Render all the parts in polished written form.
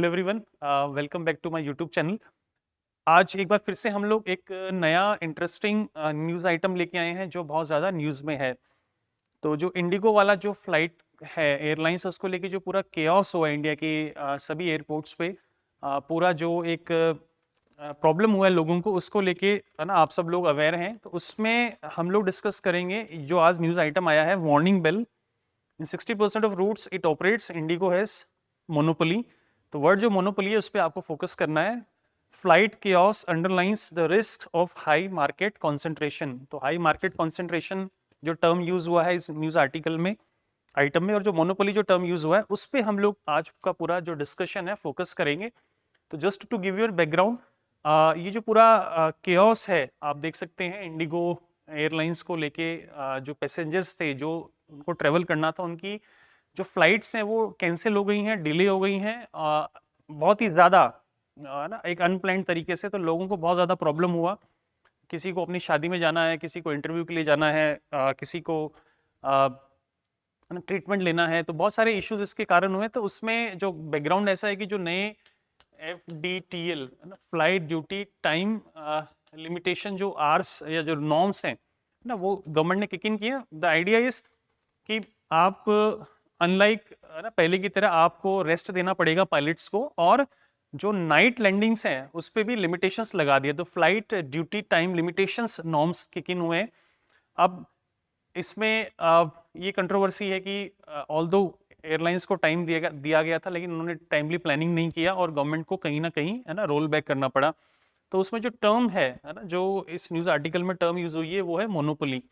Hello everyone, welcome back to my YouTube channel. आज एक बार फिर से हम लोग एक नया इंटरेस्टिंग न्यूज़ आइटम लेके आए हैं जो बहुत ज़्यादा न्यूज़ में है। तो जो इंडिगो वाला जो फ्लाइट है एयरलाइंस, उसको लेके जो पूरा केओस हुआ है इंडिया के सभी एयरपोर्ट्स पे, पूरा जो एक प्रॉब्लम हुआ है लोगों को, उसको लेके है ना, आप सब लोग अवेयर हैं। तो उसमें हम लोग डिस्कस करेंगे जो आज न्यूज़ आइटम आया है, warning bell. In 60% of routes it operates, IndiGo has monopoly. तो वर्ड जो मोनोपोली है उस पर आपको फोकस करना है। Flight chaos underlines the risk of high market concentration. तो हाई मार्केट कॉन्सेंट्रेशन जो टर्म यूज हुआ है इस न्यूज आर्टिकल में, आइटम में, और जो मोनोपोली जो टर्म यूज हुआ है उस पर हम लोग आज का पूरा जो डिस्कशन है फोकस करेंगे। तो just to give your background, ये जो पूरा केओस है आप देख सकते हैं इंडिगो एयरलाइंस को लेके, जो पैसेंजर्स थे जो उनको ट्रेवल करना था, उनकी जो फ्लाइट्स हैं वो कैंसिल हो गई हैं, डिले हो गई हैं, बहुत ही ज़्यादा ना, एक अनप्लान्ड तरीके से। तो लोगों को बहुत ज़्यादा प्रॉब्लम हुआ। किसी को अपनी शादी में जाना है, किसी को इंटरव्यू के लिए जाना है, किसी को ट्रीटमेंट लेना है, तो बहुत सारे इश्यूज इसके कारण हुए। तो उसमें जो बैकग्राउंड ऐसा है कि जो नए FDTL flight duty time limitation, जो आर्स या जो नॉर्म्स हैं ना, वो गवर्नमेंट ने किक इन किया। द आइडिया इज कि आप अनलाइक ना पहले की तरह आपको रेस्ट देना पड़ेगा पायलट्स को, और जो नाइट लैंडिंग्स हैं उस पर भी लिमिटेशंस लगा दिए। तो flight duty time limitations norms kick in हुए। अब इसमें ये कंट्रोवर्सी है कि ऑल्दो एयरलाइंस को टाइम दिया गया था, लेकिन उन्होंने टाइमली प्लानिंग नहीं किया और गवर्नमेंट को कहीं ना कहीं है ना रोल बैक करना पड़ा। तो उसमें जो टर्म है ना, जो इस न्यूज़ आर्टिकल में टर्म यूज हुई है वो है मोनोपोली।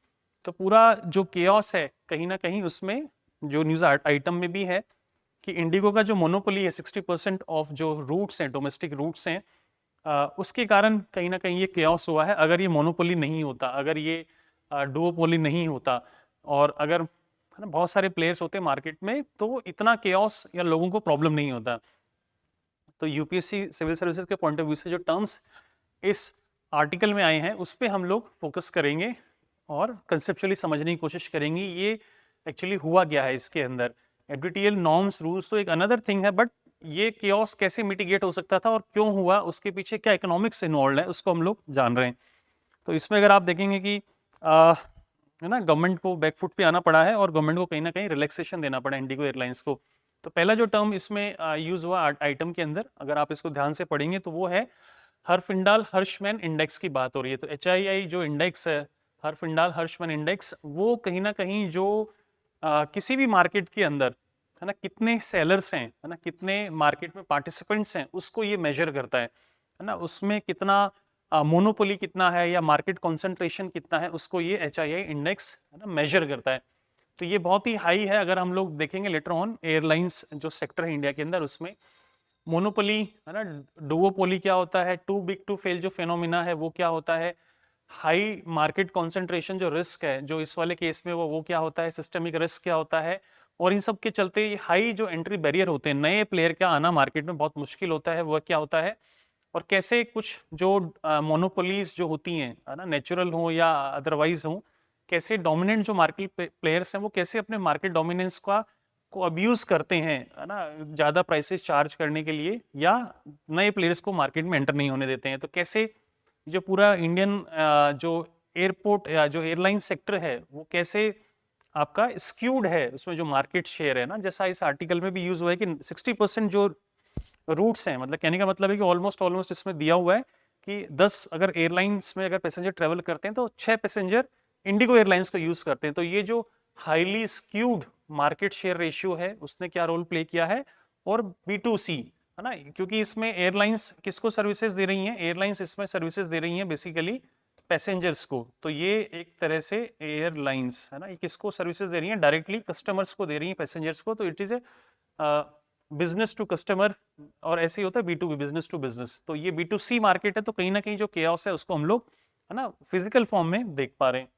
तो पूरा जो केओस है कहीं ना कहीं उसमें जो न्यूज़ आइटम में भी है कि इंडिगो का जो मोनोपोली है 60% ऑफ जो रूट्स हैं, डोमेस्टिक रूट्स हैं, उसके कारण कहीं ना कहीं ये केओस हुआ है। अगर ये मोनोपोली नहीं होता, अगर ये डुओपोली नहीं होता, और अगर है ना बहुत सारे प्लेयर्स होते मार्केट में, तो इतना केओस या लोगों को प्रॉब्लम नहीं होता। तो यूपीएससी सिविल सर्विसेज के पॉइंट ऑफ व्यू से जो टर्म्स इस आर्टिकल में आए हैं उस पर हम लोग फोकस करेंगे और कंसेप्चुअली समझने की कोशिश करेंगे ये एक्चुअली हुआ क्या है इसके अंदर। एफडीटीएल नॉर्म्स रूल्स तो एक अनदर थिंग है, बट ये केओस कैसे मिटिगेट हो सकता था और क्यों हुआ, उसके पीछे क्या इकोनॉमिक्स इन्वॉल्व है, उसको हम लोग जान रहे हैं। तो इसमें अगर आप देखेंगे कि है ना, गवर्नमेंट को बैकफुट पे आना पड़ा है और गवर्नमेंट को कहीं ना कहीं रिलैक्सेशन देना पड़ा इंडिगो एयरलाइंस को। तो पहला जो टर्म इसमें यूज हुआ आइटम के अंदर, अगर आप इसको ध्यान से पढ़ेंगे तो वो है हरफिंडाल हर्शमैन इंडेक्स की बात हो रही है। तो HII जो इंडेक्स है, हरफिंडाल हर्शमैन इंडेक्स, वो कहीं ना कहीं जो किसी भी मार्केट के अंदर है ना कितने सेलर्स हैं, है ना कितने मार्केट में पार्टिसिपेंट्स हैं, उसको ये मेजर करता है ना, उसमें कितना मोनोपोली कितना है या मार्केट कॉन्सेंट्रेशन कितना है, उसको ये HII इंडेक्स है ना मेजर करता है। तो ये बहुत ही हाई है। अगर हम लोग देखेंगे लेटर ऑन एयरलाइंस जो सेक्टर है इंडिया के अंदर, उसमें मोनोपोली है ना, डुओपोली क्या होता है, टू बिग टू फेल जो फेनोमिना है वो क्या होता है, हाई मार्केट कॉन्सेंट्रेशन जो रिस्क है जो इस वाले केस में वो क्या होता है, सिस्टमिक रिस्क क्या होता है, और इन सब के चलते हाई जो एंट्री बैरियर होते हैं, नए प्लेयर का आना मार्केट में बहुत मुश्किल होता है, वह क्या होता है, और कैसे कुछ जो मोनोपोलीज जो होती हैं है ना, नेचुरल हो या अदरवाइज हो, कैसे डोमिनेंट जो मार्केट प्लेयर्स हैं वो कैसे अपने मार्केट डोमिनेंस का को अब्यूज करते हैं है ना, ज़्यादा प्राइसेस चार्ज करने के लिए, या नए प्लेयर्स को मार्केट में एंटर नहीं होने देते हैं। तो कैसे जो पूरा इंडियन जो एयरपोर्ट या जो एयरलाइन सेक्टर है वो कैसे आपका स्क्यूड है, उसमें जो मार्केट शेयर है ना, जैसा इस आर्टिकल में भी यूज हुआ है कि 60% जो रूट्स हैं, मतलब कहने का मतलब है कि ऑलमोस्ट ऑलमोस्ट इसमें दिया हुआ है कि 10 अगर एयरलाइंस में अगर पैसेंजर ट्रेवल करते हैं तो 6 पैसेंजर इंडिगो एयरलाइंस को यूज करते हैं। तो ये जो highly skewed market share ratio है उसने क्या रोल प्ले किया है। और B2C है ना, क्योंकि इसमें एयरलाइंस किसको सर्विसेज दे रही हैं, एयरलाइंस इसमें सर्विसेज दे रही हैं बेसिकली पैसेंजर्स को। तो ये एक तरह से एयरलाइंस है ना, ये किसको सर्विसेज दे रही हैं, डायरेक्टली कस्टमर्स को दे रही हैं, पैसेंजर्स को। तो it is a business to customer, और ऐसे ही होता है B2B, बिजनेस टू बिजनेस। तो ये B2C मार्केट है, तो कहीं ना कहीं जो केओस है उसको हम लोग है ना फिजिकल फॉर्म में देख पा रहे हैं।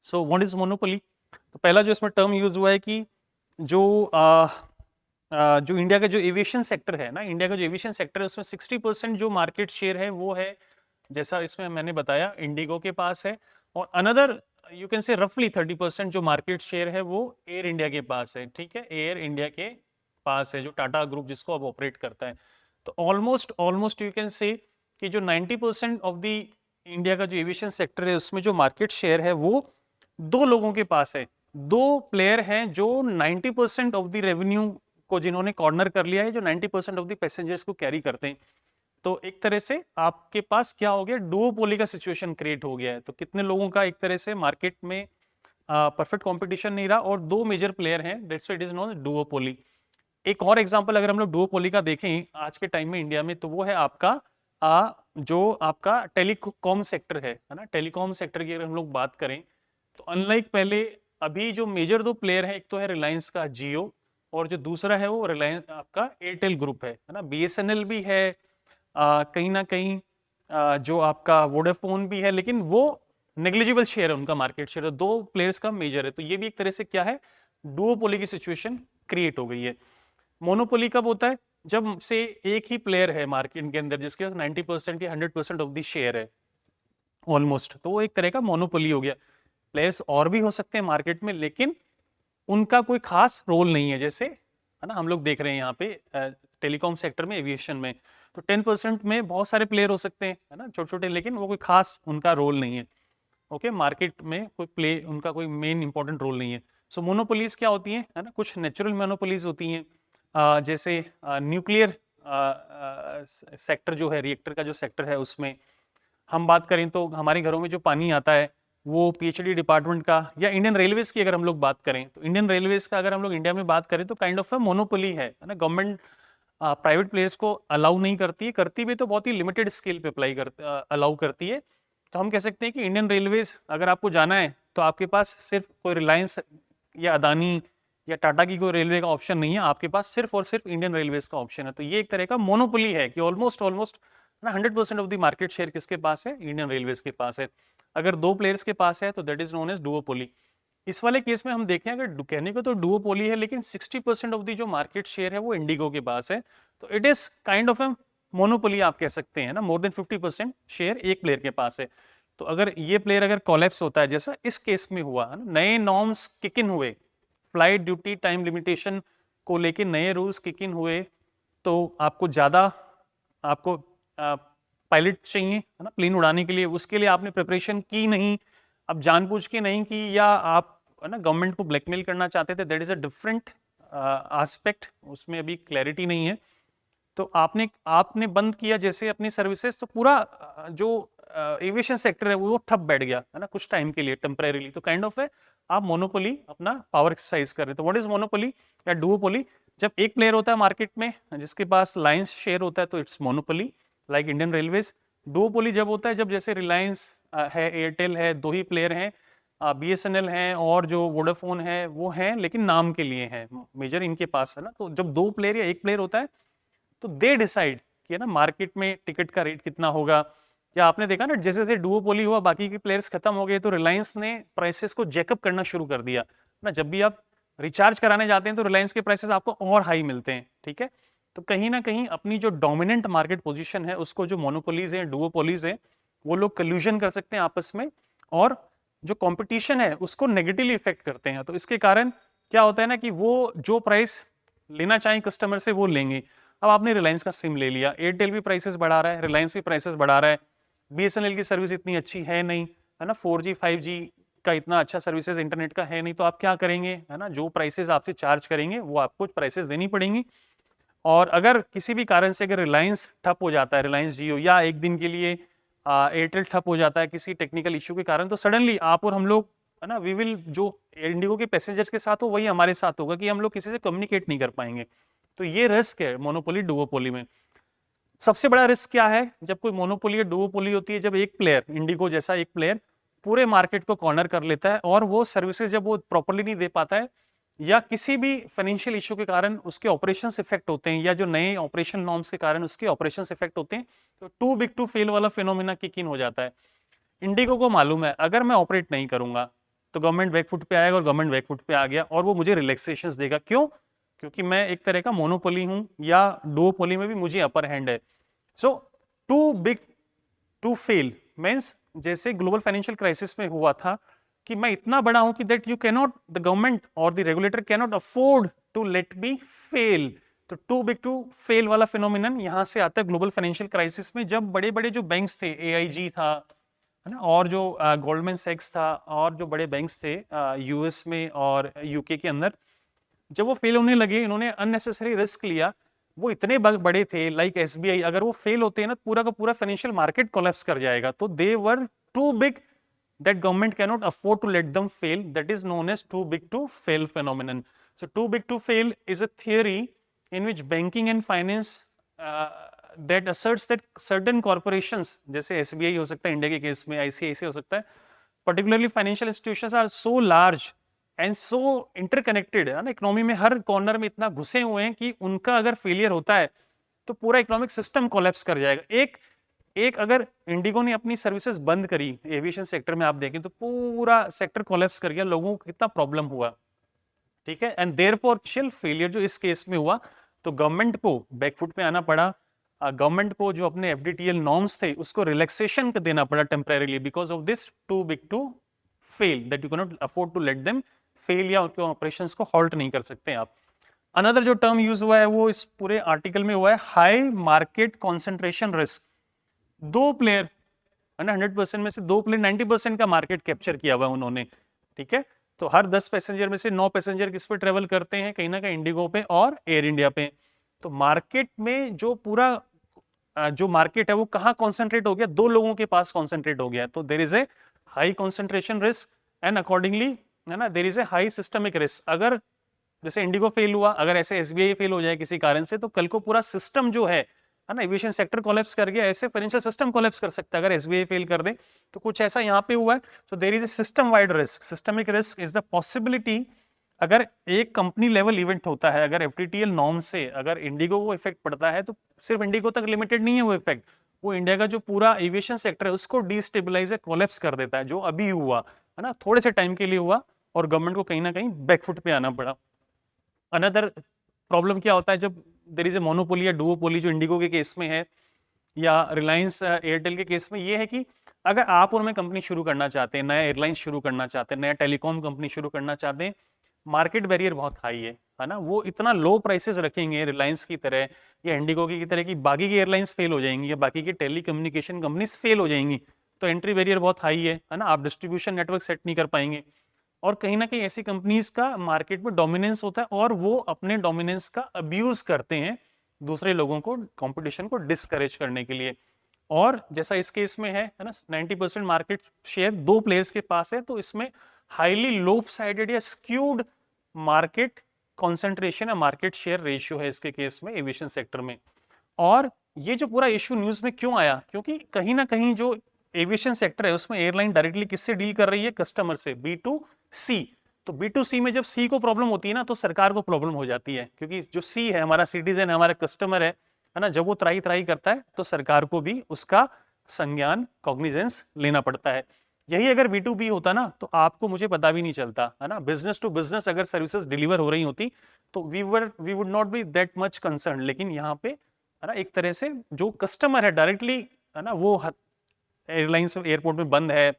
So what is monopoly. तो पहला जो इसमें टर्म यूज हुआ है कि जो जो इंडिया का जो एविएशन सेक्टर है ना, इंडिया का जो एविएशन सेक्टर है उसमें 60% जो मार्केट शेयर है वो है, जैसा इसमें मैंने बताया, इंडिगो के पास है। और अनदर यू कैन से रफली 30% जो मार्केट शेयर है वो एयर इंडिया के पास है। ठीक है, एयर इंडिया के पास है, जो टाटा ग्रुप जिसको अब ऑपरेट करता है। तो ऑलमोस्ट यू कैन से कि जो 90% ऑफ द इंडिया का जो एविएशन सेक्टर है उसमें जो मार्केट शेयर है वो दो लोगों के पास है। दो प्लेयर हैं जो 90% ऑफ द रेवेन्यू को जिन्होंने कॉर्नर कर लिया है, जो 90% ऑफ द पैसेंजर्स को कैरी करते हैं। तो एक तरह से आपके पास क्या हो गया, डुओपोली का सिचुएशन क्रिएट हो गया है। तो कितने लोगों का एक तरह से मार्केट में परफेक्ट कंपटीशन नहीं रहा और दो मेजर प्लेयर हैं, that's why it is known duopoly. एक और एग्जांपल अगर हम लोग डुओपोली का देखें आज के टाइम में इंडिया में, तो वो है आपका जो आपका टेलीकॉम सेक्टर है ना। टेलीकॉम सेक्टर की अगर हम लोग बात करें तो अनलाइक पहले, अभी जो मेजर दो प्लेयर हैं, एक तो है रिलायंस का जियो और जो दूसरा है वो रिलायंस आपका एयरटेल ग्रुप है ना। बीएसएनएल भी है कहीं ना कहीं, जो आपका वोडाफोन भी है, लेकिन वो नेग्लिजिबल शेयर है उनका मार्केट शेयर, तो दो प्लेयर्स का मेजर है। तो ये भी एक तरह से क्या है, डुओपोली की सिचुएशन क्रिएट हो गई है। मोनोपोली कब होता है, जब से एक ही प्लेयर है मार्केट के अंदर जिसके पास 90% या 100% ऑफ द शेयर है ऑलमोस्ट, तो वो एक तरह का मोनोपोली हो गया। प्लेयर्स और भी हो सकते हैं मार्केट में, लेकिन उनका कोई खास रोल नहीं है। जैसे है ना, हम लोग देख रहे हैं यहाँ पे टेलीकॉम सेक्टर में, एविएशन में, तो 10% में बहुत सारे प्लेयर हो सकते हैं, है ना, छोटे छोटे, लेकिन वो कोई खास उनका रोल नहीं है। ओके, मार्केट में कोई प्ले उनका कोई मेन इंपॉर्टेंट रोल नहीं है। सो मोनोपोलीज क्या होती हैं, है ना, कुछ नेचुरल मोनोपोलीज होती हैं, जैसे न्यूक्लियर सेक्टर जो है, रिएक्टर का जो सेक्टर है, उसमें हम बात करें तो हमारे घरों में जो पानी आता है वो पीएचडी डिपार्टमेंट का, या इंडियन रेलवेज की अगर हम लोग बात करें तो इंडियन रेलवेज का अगर हम लोग इंडिया में बात करें तो काइंड ऑफ मोनोपोली है ना। गवर्नमेंट प्राइवेट प्लेयर्स को अलाउ नहीं करती है, करती भी तो बहुत ही लिमिटेड स्केल पे अप्लाई अलाउ करती है। तो हम कह सकते हैं कि इंडियन रेलवेज अगर आपको जाना है तो आपके पास सिर्फ कोई रिलायंस या अदानी या टाटा की कोई रेलवे का ऑप्शन नहीं है, आपके पास सिर्फ और सिर्फ इंडियन रेलवेज का ऑप्शन है। तो ये एक तरह का मोनोपोली है कि almost 100% of the market share किसके पास है, इंडियन रेलवेज के पास है। अगर दो प्लेयर्स के पास है तो that is known as duopoly. इस वाले केस में हम देखें, अगर कहने को तो डुओपोली है, लेकिन 60% ऑफ द जो मार्केट शेयर है वो इंडिगो के पास है, तो it is kind of a monopoly आप कह सकते हैं ना। मोर देन 50% शेयर एक प्लेयर के पास है। तो अगर ये प्लेयर अगर कोलैप्स होता है, जैसा इस केस में हुआ है ना, नए नॉर्म्स किक इन हुए, फ्लाइट ड्यूटी टाइम लिमिटेशन को लेके नए रूल्स किक इन हुए, तो आपको ज्यादा आपको पायलट चाहिए है ना प्लेन उड़ाने के लिए, उसके लिए आपने प्रिपरेशन की नहीं, अब जानबूझ के नहीं की, या आप है ना गवर्नमेंट को ब्लैकमेल करना चाहते थे, that is a different aspect, उसमें अभी क्लैरिटी नहीं है। तो आपने बंद किया जैसे अपनी सर्विसेज, तो पूरा जो एविएशन सेक्टर है वो ठप बैठ गया है ना कुछ टाइम के लिए, टेम्परेरीली। तो काइंड ऑफ है आप मोनोपोली अपना पावर एक्सरसाइज कर रहे हैं। तो व्हाट इज मोनोपोली या डुओपोली, जब एक प्लेयर होता है मार्केट में जिसके पास लायंस शेयर होता है तो it's monopoly, like Indian railways. Duopoly जब होता है जब जैसे रिलायंस है, एयरटेल है, दो ही प्लेयर हैं, बीएसएनएल है और जो वोडाफोन है वो हैं, लेकिन नाम के लिए हैं, मेजर इनके पास है ना। तो जब दो प्लेयर या एक प्लेयर होता है तो दे डिसाइड कि ना मार्केट में टिकट का रेट कितना होगा। या आपने देखा ना, जैसे जैसे डुओपोली हुआ, बाकी के प्लेयर्स खत्म हो गए, तो रिलायंस ने प्राइसेस को जैकअप करना शुरू कर दिया ना। जब भी आप रिचार्ज कराने जाते हैं तो रिलायंस के प्राइसेस आपको और हाई मिलते हैं, ठीक है। तो कहीं ना कहीं अपनी जो डोमिनेंट मार्केट पोजीशन है उसको जो मोनोपोलीज है, डुओपोलीज है, वो लोग कल्यूजन कर सकते हैं आपस में, और जो कंपटीशन है उसको नेगेटिवली इफेक्ट करते हैं। तो इसके कारण क्या होता है ना कि वो जो प्राइस लेना चाहें कस्टमर से वो लेंगे। अब आपने रिलायंस का सिम ले लिया, एयरटेल भी प्राइसेस बढ़ा रहा है, रिलायंस भी प्राइसेस बढ़ा रहा है, बीएसएनएल की सर्विस इतनी अच्छी है नहीं, है ना, 4G 5G का इतना अच्छा सर्विसेज इंटरनेट का है नहीं, तो आप क्या करेंगे, है ना, जो प्राइसेस आपसे चार्ज करेंगे वो आपको प्राइसेस देनी पड़ेंगी। और अगर किसी भी कारण से अगर रिलायंस ठप हो जाता है, रिलायंस जियो, या एक दिन के लिए एयरटेल ठप हो जाता है किसी टेक्निकल इश्यू के कारण, तो सडनली आप और हम लोग, है ना, वी विल, जो इंडिगो के पैसेंजर्स के साथ हो वही हमारे साथ होगा कि हम लोग किसी से कम्युनिकेट नहीं कर पाएंगे। तो ये रिस्क है मोनोपोली डुओपोली में। सबसे बड़ा रिस्क क्या है जब कोई मोनोपोली या डुओपोली होती है, जब एक प्लेयर, इंडिगो जैसा एक प्लेयर पूरे मार्केट को कॉर्नर कर लेता है और वो सर्विसेज जब वो प्रॉपर्ली नहीं दे पाता है, या किसी भी फाइनेंशियल इश्यू के कारण उसके ऑपरेशंस इफेक्ट होते हैं, या जो नए ऑपरेशन नॉर्म्स के कारण उसके ऑपरेशंस इफेक्ट होते हैं, तो टू बिग टू फेल वाला फिनोमिना किक इन हो जाता है। इंडिगो को मालूम है अगर मैं ऑपरेट नहीं करूंगा तो गवर्नमेंट बैकफुट पे आएगा, और गवर्नमेंट बैकफुट पे आ गया और वो मुझे रिलैक्सेशंस देगा। क्यों? क्योंकि मैं एक तरह का मोनोपोली हूं, या डुओपोली में भी मुझे अपर हैंड है। So too big to fail means, जैसे ग्लोबल फाइनेंशियल क्राइसिस में हुआ था कि मैं इतना बड़ा हूं कि that you cannot, the government और the regulator cannot afford to let me fail. तो टू बिग टू फेल वाला फिनोमिनन यहां से आता है ग्लोबल फाइनेंशियल क्राइसिस में, जब बड़े बड़े जो बैंक्स थे, एआईजी था, है ना, और जो गोल्डमैन सैक्स था, और जो बड़े बैंक्स थे यूएस में और यूके के अंदर, जब वो फेल होने लगे, इन्होंने अननेसेसरी रिस्क लिया। वो इतने बड़े थे लाइक एसबीआई, अगर वो फेल होते हैं ना, पूरा का पूरा फाइनेंशियल मार्केट कोलैप्स कर जाएगा। तो they were too big that government cannot afford to let them fail. That is known as too big to fail phenomenon. So too big to fail is a theory in which banking and finance that asserts that certain corporations, जैसे SBI हो सकता है India के case में, ICICI हो सकता है, particularly financial institutions are so large and so interconnected, है ना, इकोनॉमी में हर कॉर्नर में इतना घुसे हुए हैं कि उनका अगर फेलियर होता है तो पूरा इकोनॉमिक सिस्टम कोलैप्स कर जाएगा। एक अगर इंडिगो ने अपनी सर्विसेज बंद करी एविएशन सेक्टर में, आप देखें तो पूरा सेक्टर कोलैप्स कर गया, लोगों को कितना प्रॉब्लम हुआ, ठीक है। एंड देयरफॉर पार्शियल फेलियर जो इस केस में हुआ, तो गवर्नमेंट को बैकफुट पे आना पड़ा। गवर्नमेंट को जो अपने एफडीटीएल नॉर्म्स थे उसको रिलैक्सेशन देना पड़ा temporarily, because of this too big to fail, that you can not afford to let them fail, या उनके ऑपरेशंस को हॉल्ट नहीं कर सकते आप। अनदर जो टर्म यूज हुआ है वो इस पूरे आर्टिकल में हुआ है, हाई मार्केट कॉन्सेंट्रेशन रिस्क। दो प्लेयर, है ना, 100% में से दो प्लेयर 90% का मार्केट कैप्चर किया हुआ उन्होंने, ठीक है। तो हर 10 पैसेंजर में से 9 पैसेंजर किस पे ट्रेवल करते हैं, कहीं ना कहीं इंडिगो पे और एयर इंडिया पे। तो मार्केट में जो पूरा जो मार्केट है वो कहाँ कॉन्सेंट्रेट हो गया, दो लोगों के पास कॉन्सेंट्रेट हो गया। तो there is a high concentration risk and accordingly, है ना, there is a high systemic risk. अगर जैसे इंडिगो फेल हुआ, अगर ऐसे एसबीआई फेल हो जाए किसी कारण से, तो कल को पूरा सिस्टम जो है ना, एविएशन सेक्टर कोलैप्स कर गया, ऐसे फाइनेंशियल सिस्टम कोलैप्स कर सकता है अगर एसबीआई फेल कर दे। तो कुछ ऐसा यहाँ पे हुआ है। तो there is a system wide risk. Systemic risk is the possibility, अगर एक कंपनी लेवल इवेंट होता है, अगर एफटीटीएल नॉर्म से अगर इंडिगो को इफेक्ट पड़ता है, तो सिर्फ इंडिगो तक लिमिटेड नहीं है वो इफेक्ट, वो इंडिया का जो पूरा एविएशन सेक्टर है उसको डिस्टेबलाइज, कोलैप्स कर देता है, जो अभी हुआ, है ना, थोड़े से टाइम के लिए हुआ और गवर्नमेंट को कहीं ना कहीं बैकफुट पे आना पड़ा। अनदर प्रॉब्लम क्या होता है, जब देयर इज ए मोनोपोली या डुओपोली, जो इंडिगो के केस में है या रिलायंस एयरटेल के केस में, ये है कि अगर आप और मैं कंपनी शुरू करना चाहते हैं, नया एयरलाइंस शुरू करना चाहते हैं, नया टेलीकॉम कंपनी शुरू करना चाहते हैं, मार्केट बैरियर बहुत हाई है ना, वो इतना लो प्राइसेस रखेंगे रिलायंस की तरह या इंडिगो की तरह की बाकी की एयरलाइंस फेल हो जाएंगी या बाकी की टेली कम्युनिकेशन कंपनीज फेल हो जाएंगी। तो एंट्री बैरियर बहुत हाई है ना, आप डिस्ट्रीब्यूशन नेटवर्क सेट नहीं कर पाएंगे। और कहीं ना कहीं ऐसी कंपनीज का मार्केट में डोमिनेंस होता है और वो अपने डोमिनेंस का अब्यूज करते हैं दूसरे लोगों को, कंपटीशन को डिस्करेज करने के लिए। और जैसा इस केस में है ना, 90% मार्केट शेयर दो प्लेयर्स के पास है, तो इसमें हाईली लोपसाइडेड या स्क्यूड मार्केट कॉन्सेंट्रेशन या मार्केट शेयर रेशियो है इसके केस में एविएशन सेक्टर में। और ये जो पूरा इश्यू न्यूज में क्यों आया, क्योंकि कहीं ना कहीं जो एविएशन सेक्टर है उसमें एयरलाइन डायरेक्टली किससे डील कर रही है, कस्टमर से, B2C। तो B2C में जब C को प्रॉब्लम होती है ना, तो सरकार को प्रॉब्लम हो जाती है, क्योंकि जो C है हमारा सिटीजन है, हमारा कस्टमर है ना, जब वो त्राही त्राही करता है तो सरकार को भी उसका संज्ञान, कॉग्निजेंस लेना पड़ता है। यही अगर B2B होता ना, तो आपको मुझे पता भी नहीं चलता, है ना, बिजनेस टू बिजनेस अगर सर्विसेज डिलीवर हो रही होती तो we would not be that much concern. लेकिन यहाँ पे, है ना, एक तरह से जो कस्टमर है डायरेक्टली, है ना, वो एयरलाइंस एयरपोर्ट में बंद है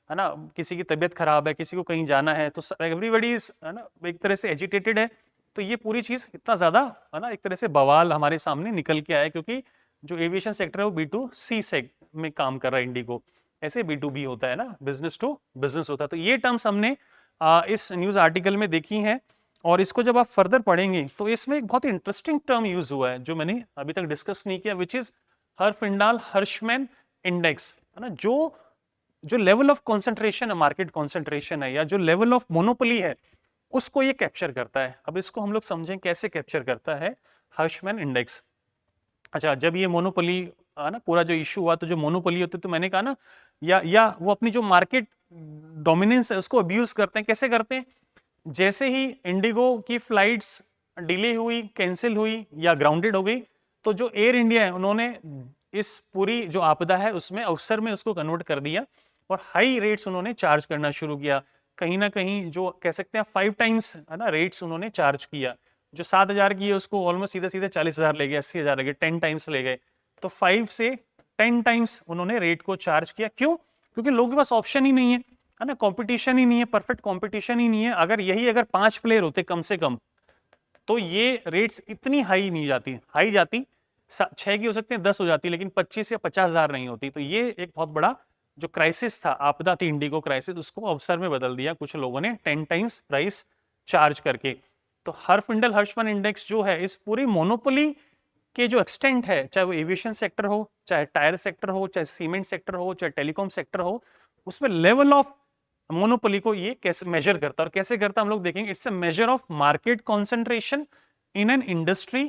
ना, किसी की तबीयत खराब है, किसी को कहीं जाना है, तो एवरीबॉडी इज, है ना, एक तरह से एजिटेटेड है। तो ये पूरी चीज इतना ज्यादा, है ना, एक तरह से बवाल हमारे सामने निकल के आया, क्योंकि जो एविएशन सेक्टर है वो B2C में काम कर रहा है इंडिगो, ऐसे B2B होता है ना, बिजनेस टू बिजनेस होता है। तो ये टर्म्स हमने इस न्यूज आर्टिकल में देखी हैं, और इसको जब आप फर्दर पढ़ेंगे तो इसमें एक बहुत इंटरेस्टिंग टर्म यूज हुआ है जो मैंने अभी तक डिस्कस नहीं किया, विच इज हर्फिंडाल-हर्शमैन इंडेक्स, है ना। जो लेवल ऑफ कॉन्सेंट्रेशन है, मार्केट कॉन्सेंट्रेशन है, या जो लेवल ऑफ मोनोपोली है, उसको ये कैप्चर करता है। अब इसको हम लोग समझें कैसे कैप्चर करता है हर्शमैन इंडेक्स। अच्छा, जब ये मोनोपोली, ना, पूरा जो इशू हुआ, तो जो मोनोपोली होती है, तो मैंने कहा ना, या वो अपनी जो मार्केट डोमिनेंस है उसको अब्यूज करते हैं। कैसे करते हैं, जैसे ही इंडिगो की फ्लाइट्स डिले हुई, कैंसिल हुई या ग्राउंडेड हो गई, तो जो एयर इंडिया है उन्होंने इस पूरी जो आपदा है उसमें अवसर में उसको कन्वर्ट कर दिया और हाई रेट्स उन्होंने चार्ज करना शुरू किया। कहीं ना कहीं जो कह सकते हैं 5 टाइम्स, है ना, रेट्स उन्होंने चार्ज किया। जो 7,000 की है उसको ऑलमोस्ट सीधे सीधे 40,000 ले गए, 80,000 ले गए, 10 टाइम्स ले गए। तो 5 से 10 टाइम्स उन्होंने रेट को चार्ज किया। क्यों? क्योंकि लोगों के पास ऑप्शन ही नहीं है है ना, कंपटीशन ही नहीं है, परफेक्ट कंपटीशन ही नहीं है। अगर 5 प्लेयर होते कम से कम, तो ये रेट्स इतनी हाई नहीं जाती, हाई जाती 6 की हो सकते हैं, 10 हो जाती, लेकिन 25 या 50,000 नहीं होती। तो ये एक बहुत बड़ा जो क्राइसिस था, आपदा थी, इंडिगो क्राइसिस, उसको अवसर में बदल दिया कुछ लोगों ने 10 टाइम्स प्राइस चार्ज करके। तो हरफिंडल हर्षमन इंडेक्स जो है, इस पूरी मोनोपोली के जो एक्सटेंट है, चाहे वो एविएशन सेक्टर हो, चाहे टायर सेक्टर हो, चाहे सीमेंट सेक्टर हो, चाहे टेलीकॉम सेक्टर हो, उसमें लेवल ऑफ मोनोपोली को ये कैसे मेजर करता है, और कैसे करता है हम लोग देखेंगे। It's a measure of market concentration in an industry,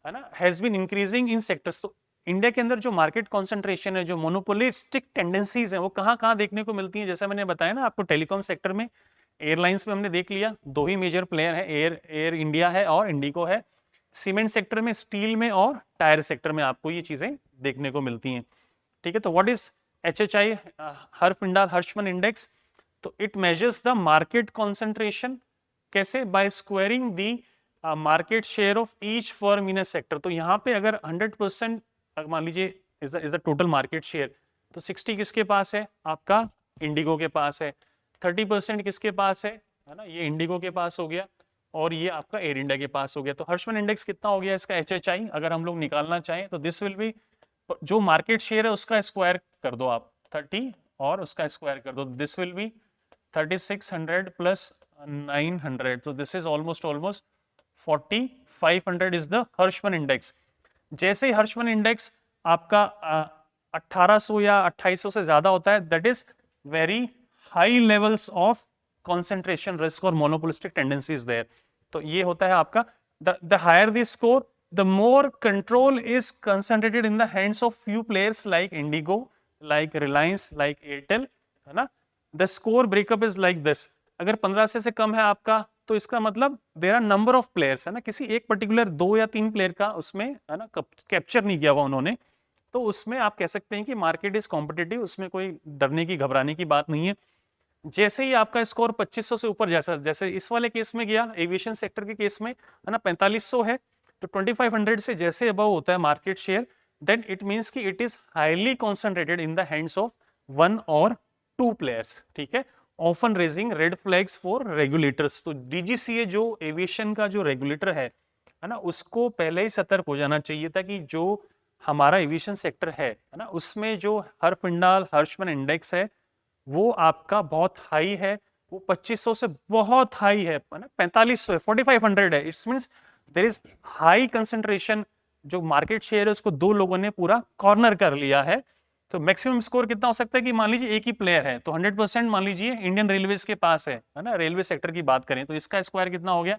है ना, has been increasing in sectors. तो इंडिया के अंदर जो मार्केट कॉन्सेंट्रेशन है, जो मोनोपोलिस्टिक टेंडेंसीज है, वो कहाँ कहाँ देखने को मिलती है। जैसे मैंने बताया ना आपको, टेलीकॉम सेक्टर में, एयरलाइंस में हमने देख लिया, 2 ही मेजर प्लेयर है, एयर इंडिया है और इंडिगो है। सीमेंट सेक्टर में, स्टील में और टायर सेक्टर में आपको ये चीजें देखने को मिलती हैं। ठीक है, तो what is HHI, Herfindahl Hirschman index? तो it measures the market concentration, कैसे? By squaring the market share of each firm in a sector. तो यहाँ पे अगर 100% मान लीजिए is the total market share, तो 60 किसके पास है? आपका इंडिगो के पास है। 30% किसके पास है ना, ये इंडिगो के पास हो गया, और ये आपका एयर इंडिया के पास हो गया। तो हर्षमन इंडेक्स कितना हो गया इसका HHI, अगर हम लोग निकालना चाहें तो दिस विल बी, जो मार्केट शेयर है उसका स्क्वायर कर दो आप 30, और उसका स्क्वायर कर दो, दिस विल बी 3600 प्लस 900, तो this is almost 4500 is the Hirschman index. जैसे ही हर्षमन इंडेक्स आपका 1800 या 2800 से ज्यादा होता है, that is very high levels of concentration risk और monopolistic tendencies there। तो ये होता है आपका, the higher the score, the more control is concentrated in the hands of few players like Indigo, like Reliance, like Airtel, है ना। The score breakup is like this। अगर 1500 से कम है आपका, तो इसका मतलब there are number of players, है ना, किसी एक पर्टिकुलर 2 या 3 प्लेयर का उसमें, है ना, कैप्चर नहीं किया हुआ उन्होंने, तो उसमें आप कह सकते हैं कि मार्केट इज कॉम्पिटिटिव, उसमें कोई डरने की, घबराने की बात नहीं है। जैसे ही आपका स्कोर 2500 से ऊपर, जैसा जैसे इस वाले केस में गया, एविएशन सेक्टर के केस में, है ना, 4500 है, तो 2500 से जैसे अबव होता है market share, then it means कि it is highly concentrated in the hands of 1 और 2 प्लेयर्स। ठीक है, often raising red flags for regulators. तो DGCA जो एविएशन का जो रेगुलेटर है ना, उसको पहले ही सतर्क हो जाना चाहिए था कि जो हमारा एविएशन सेक्टर है ना, उसमें जो हरफिंडाल हर्षमन इंडेक्स है, वो आपका बहुत हाई है, वो 2500 से बहुत हाई है ना, 4500 है, 4500 है। It's means there is high concentration, जो मार्केट शेयर है उसको 2 लोगों ने पूरा कॉर्नर कर लिया है। तो मैक्सिमम स्कोर कितना हो सकता है कि मान लीजिए एक ही प्लेयर है, तो 100% मान लीजिए इंडियन रेलवेज के पास है ना, रेलवे सेक्टर की बात करें तो इसका स्क्वायर कितना हो गया?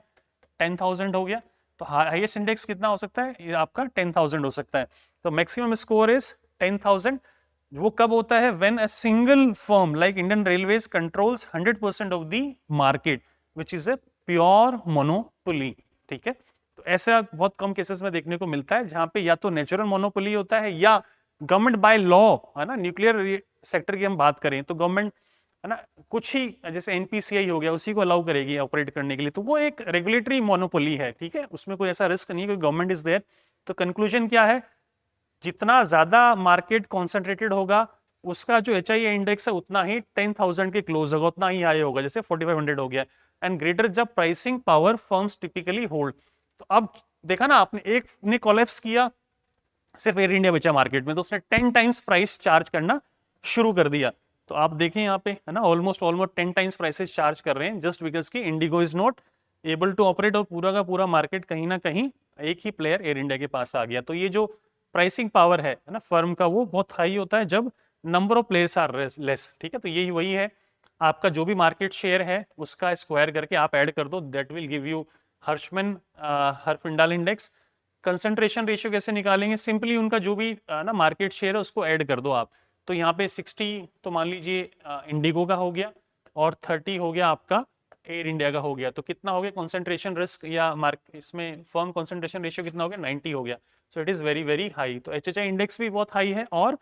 10,000 हो गया। तो हाईएस्ट इंडेक्स कितना हो सकता है? ये आपका 10,000 हो सकता है। तो मैक्सिमम स्कोर इज 10,000। वो कब होता है? When a single firm like Indian railways controls 100% of the market, which is a pure monopoly. ठीक है, तो ऐसा बहुत कम केसेस में देखने को मिलता है, जहां पे या तो नेचुरल मोनोपोली होता है, या गवर्नमेंट बाय लॉ, है ना, न्यूक्लियर सेक्टर की हम बात करें तो गवर्नमेंट, है ना, कुछ ही, जैसे NPCI हो गया, उसी को अलाउ करेगी ऑपरेट करने के लिए, तो वो एक रेगुलेटरी मोनोपोली है। ठीक है, उसमें कोई ऐसा रिस्क नहीं है, कोई गवर्नमेंट इज देयर। तो कंक्लूजन क्या है? जितना ज्यादा मार्केट कॉन्सेंट्रेटेड होगा, उसका जो HIA इंडेक्स है उतना ही 10,000 के क्लोज होगा, उतना ही हाई होगा, जैसे 4500 हो गया। एंड ग्रेटर जब pricing power firms typically hold. तो अब देखा ना आपने, एक ने कोलैप्स किया, सिर्फ एयर इंडिया बचा मार्केट में, तो उसने 10 टाइम्स प्राइस चार्ज करना शुरू कर दिया। तो आप देखें यहाँ पे, है ना, ऑलमोस्ट 10 टाइम्स प्राइसेस चार्ज कर रहे हैं, जस्ट बिकॉज की IndiGo is not able to operate, और पूरा का पूरा मार्केट कहीं ना कहीं एक ही प्लेयर एयर इंडिया के पास आ गया। तो ये जो प्राइसिंग पावर है ना फर्म का, वो बहुत हाई होता है जब number of players are less. ठीक है, तो यही वही है, आपका जो भी मार्केट शेयर है उसका स्क्वायर करके आप ऐड कर दो, that will give you Hirschman Herfindahl index. Concentration ratio कैसे निकालेंगे? सिंपली उनका जो भी ना मार्केट शेयर है उसको ऐड कर दो आप। तो यहाँ पे 60 तो मान लीजिए इंडिगो का हो गया, और 30 हो गया आपका एयर इंडिया का हो गया। तो कितना हो गया कंसंट्रेशन रिस्क, या इसमें फर्म कंसंट्रेशन रेशियो कितना हो गया? 90 हो गया। So it is very very high. तो HHI इंडेक्स भी बहुत हाई है, और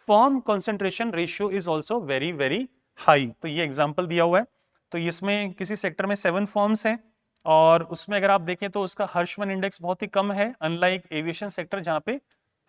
firm concentration ratio is also very very high. तो ये एग्जाम्पल दिया हुआ है। तो इसमें किसी सेक्टर में 7 फर्म्स हैं, और उसमें अगर आप देखें तो उसका हर्षमन इंडेक्स बहुत ही कम है, अनलाइक एविएशन सेक्टर जहां पे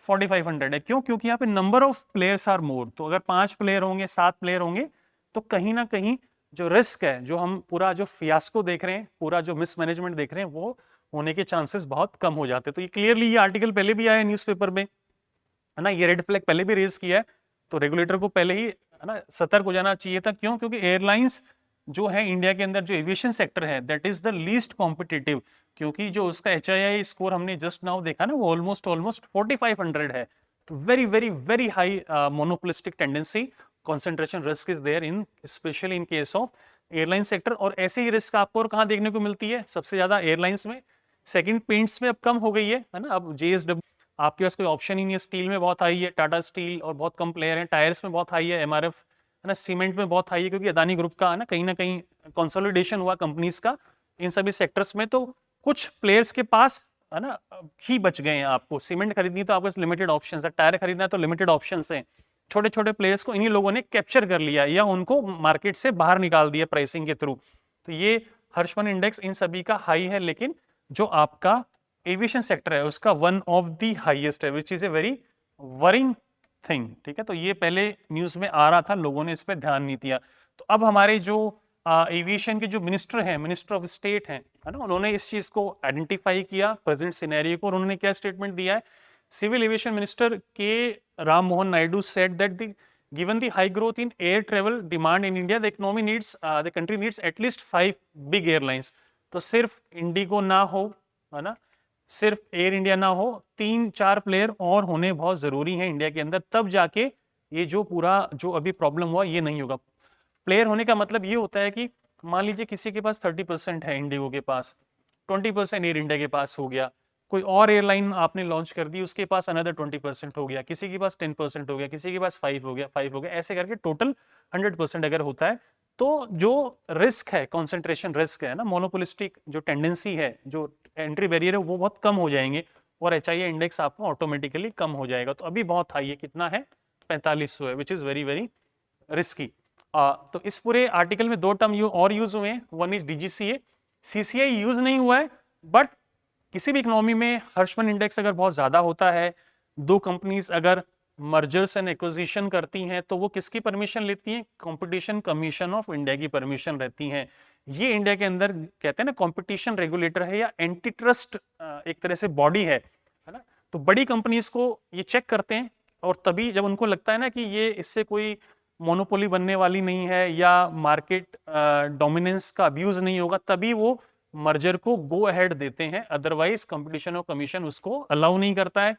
4500 है। क्यों? क्योंकि यहाँ पे number of players are more. तो अगर 5 प्लेयर होंगे, 7 प्लेयर होंगे, तो कहीं ना कहीं जो रिस्क है, जो हम पूरा जो फियास्को देख रहे हैं, पूरा जो मिसमैनेजमेंट देख रहे हैं, वो होने के चांसेस बहुत कम हो जाते हैं। तो ये क्लियरली ये आर्टिकल पहले भी आया है न्यूज़पेपर में, है ना, ये रेड फ्लैग पहले भी रेज किया है। तो रेगुलेटर को पहले ही, है ना, सतर्क हो जाना चाहिए था। क्यों? क्योंकि एयरलाइंस जो है इंडिया के अंदर, जो एविएशन सेक्टर है, that is the least competitive. क्योंकि जो उसका HII स्कोर हमने जस्ट नाउ देखा ना, वो ऑलमोस्ट 4500 है। तो very very very high monopolistic tendency, concentration risk is there in especially in case of airline sector. और ऐसी ही रिस्क आपको और कहाँ देखने को मिलती है? सबसे ज्यादा एयरलाइंस में। सेकंड, पेंट्स में अब कम हो गई है ना, अब JSW आपके पास कोई ऑप्शन ही नहीं है। स्टील में बहुत हाई है, टाटा स्टील, और बहुत कम प्लेयर हैं। टायर्स में बहुत हाई है, MRF, है ना। सीमेंट में बहुत हाई है, क्योंकि अदानी ग्रुप का, है ना कहीं कंसोलिडेशन हुआ कंपनीज का इन सभी सेक्टर्स में। तो कुछ प्लेयर्स के पास, है ना, ही बच गए हैं। आपको सीमेंट खरीदनी तो आपके पास लिमिटेड ऑप्शन है, टायर खरीदना है तो लिमिटेड ऑप्शन है। छोटे छोटे प्लेयर्स को इन्हीं लोगों ने कैप्चर कर लिया या उनको मार्केट से बाहर निकाल दिया प्राइसिंग के थ्रू। तो ये हर्षमन इंडेक्स इन सभी का हाई है, लेकिन जो आपका एविएशन सेक्टर है उसका वन ऑफ द हाईएस्ट है, which is a very worrying thing. ठीक है, तो ये पहले न्यूज में आ रहा था, लोगों ने इस पर ध्यान नहीं दिया। तो अब हमारे जो एविएशन के जो मिनिस्टर हैं, मिनिस्टर ऑफ स्टेट हैं, है ना, उन्होंने इस चीज को आइडेंटिफाई किया, प्रेजेंट सिनेरियो को, और उन्होंने क्या स्टेटमेंट दिया है? Civil Aviation Minister K. Ram Mohan Naidu said that given the high growth in air travel demand in India, the economy needs, the country needs at least 5 big airlines. तो सिर्फ Indigo ना हो, है ना, सिर्फ air India ना हो, 3-4 player और होने बहुत जरूरी है इंडिया के अंदर, तब जाके ये जो पूरा जो अभी प्रॉब्लम हुआ ये नहीं होगा। प्लेयर होने का मतलब ये होता है कि मान लीजिए किसी के पास 30% है इंडिगो के पास, 20% एयर इंडिया के पास हो गया, कोई और एयरलाइन आपने लॉन्च कर दी, उसके पास अनदर 20% हो गया, किसी के पास 10% हो गया, किसी के पास 5 हो गया, 5 हो गया, ऐसे करके टोटल 100% अगर होता है, तो जो रिस्क है, कॉन्सेंट्रेशन रिस्क है ना, मोनोपोलिस्टिक जो टेंडेंसी है, जो एंट्री बैरियर है, वो बहुत कम हो जाएंगे, और HII इंडेक्स आपको ऑटोमेटिकली कम हो जाएगा। तो अभी बहुत हाई है, कितना है? 4500 है, which is very very risky. तो इस पूरे आर्टिकल में 2 टर्म और यूज हुए हैं, one is DGCA, CCI use नहीं हुआ है, बट किसी भी इकोनॉमी में हर्षमन इंडेक्स अगर बहुत ज्यादा होता है, दो कंपनीज अगर मर्जर्स एंड एक्विजिशन करती हैं, तो वो किसकी परमिशन लेती हैं? कंपटीशन कमीशन ऑफ इंडिया की परमिशन रहती हैं। ये इंडिया के अंदर कहते हैं ना कंपटीशन रेगुलेटर है, या एंटी ट्रस्ट एक तरह से बॉडी है ना। तो बड़ी कंपनीज को ये चेक करते हैं, और तभी जब उनको लगता है ना कि ये इससे कोई मोनोपोली बनने वाली नहीं है, या मार्केट डोमिनेंस का अब्यूज नहीं होगा, तभी वो मर्जर को गो अहेड देते हैं। अदरवाइज कंपटीशन और कमीशन उसको अलाउ नहीं करता है।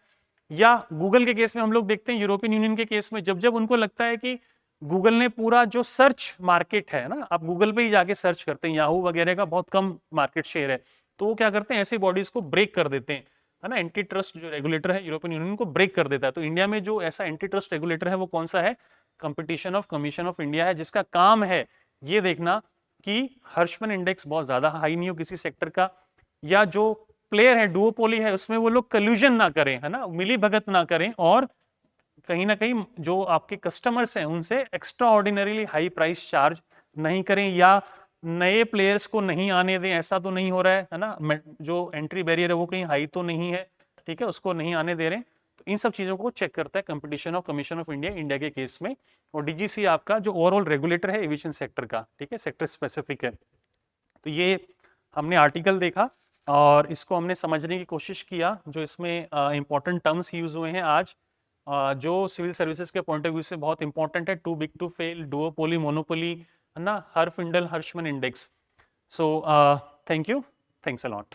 या गूगल के केस में हम लोग देखते हैं, यूरोपियन यूनियन के केस में, जब जब उनको लगता है कि गूगल ने पूरा जो सर्च मार्केट है ना, आप गूगल पे ही जाके सर्च करते हैं, याहू वगैरह का बहुत कम मार्केट शेयर है, तो वो क्या करते हैं? ऐसी बॉडीज को ब्रेक कर देते हैं, है ना। एंटी ट्रस्ट जो रेगुलेटर है यूरोपियन यूनियन को ब्रेक कर देता है। तो इंडिया में जो ऐसा एंटी ट्रस्ट रेगुलेटर है वो कौन सा है? Competition of commission of India है, जिसका काम है ये देखना कि हर्षमन इंडेक्स बहुत ज्यादा हाई नहीं हो किसी सेक्टर का, या जो प्लेयर है, डुओपोली है, उसमें वो लोग कल्यूजन ना करें, है ना, मिली भगत ना करें, और कहीं ना कहीं जो आपके कस्टमर्स हैं उनसे extra ordinarily high price charge नहीं करें, या नए प्लेयर्स को नहीं आने दें। ऐसा तो नहीं हो रहा है ना, जो एंट्री बैरियर है वो कहीं हाई तो नहीं है, ठीक है, उसको नहीं आने दे रहे हैं। तो इन सब चीजों को चेक करता है competition of commission of India, India के केस में। और DGC आपका जो ओवरऑल रेगुलेटर है एविएशन सेक्टर का, ठीक है, सेक्टर स्पेसिफिक है। तो ये हमने आर्टिकल देखा और इसको हमने समझने की कोशिश किया, जो इसमें इंपॉर्टेंट टर्म्स यूज हुए हैं आज, जो सिविल सर्विसेज के पॉइंट ऑफ व्यू से बहुत इंपॉर्टेंट है। Too big to fail, duopoly, monopoly, है ना, Herfindahl, Hirschman index. So thank you, thanks a lot.